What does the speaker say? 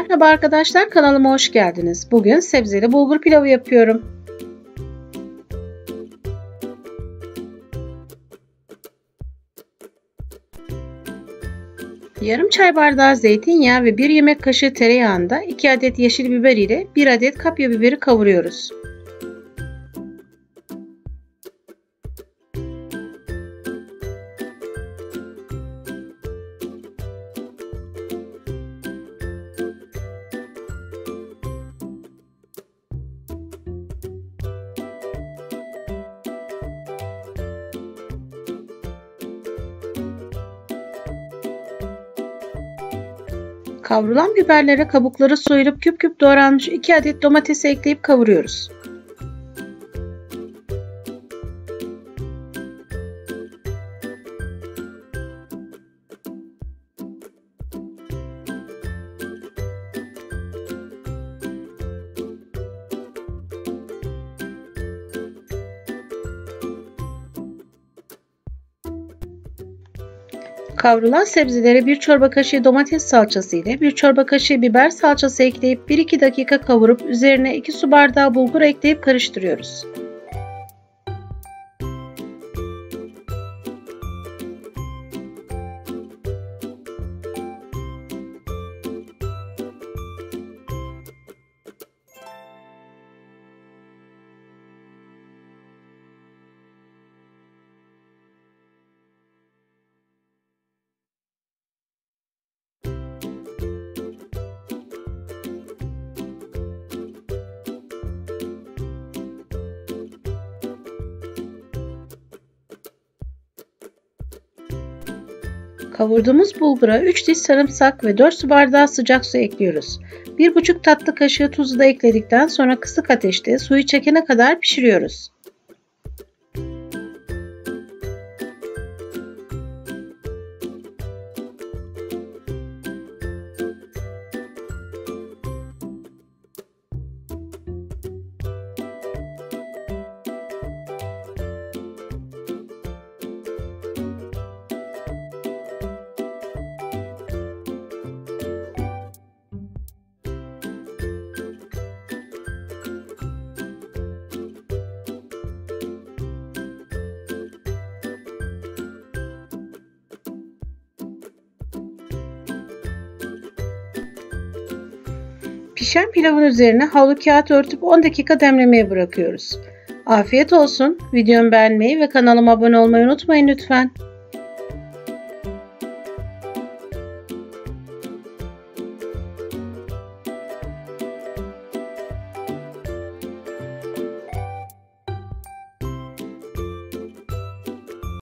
Merhaba arkadaşlar, kanalıma hoş geldiniz. Bugün sebzeli bulgur pilavı yapıyorum. Yarım çay bardağı zeytinyağı ve 1 yemek kaşığı tereyağında 2 adet yeşil biber ile 1 adet kapya biberi kavuruyoruz. Kavrulan biberlere kabukları soyulup küp küp doğranmış 2 adet domatesi ekleyip kavuruyoruz. Kavrulan sebzelere 1 çorba kaşığı domates salçası ile 1 çorba kaşığı biber salçası ekleyip 1-2 dakika kavurup üzerine 2 su bardağı bulgur ekleyip karıştırıyoruz. Kavurduğumuz bulgura 3 diş sarımsak ve 4 su bardağı sıcak su ekliyoruz. 1,5 tatlı kaşığı tuzu da ekledikten sonra kısık ateşte suyu çekene kadar pişiriyoruz. Pişen pilavın üzerine havlu kağıt örtüp 10 dakika demlemeye bırakıyoruz. Afiyet olsun. Videomu beğenmeyi ve kanalıma abone olmayı unutmayın lütfen.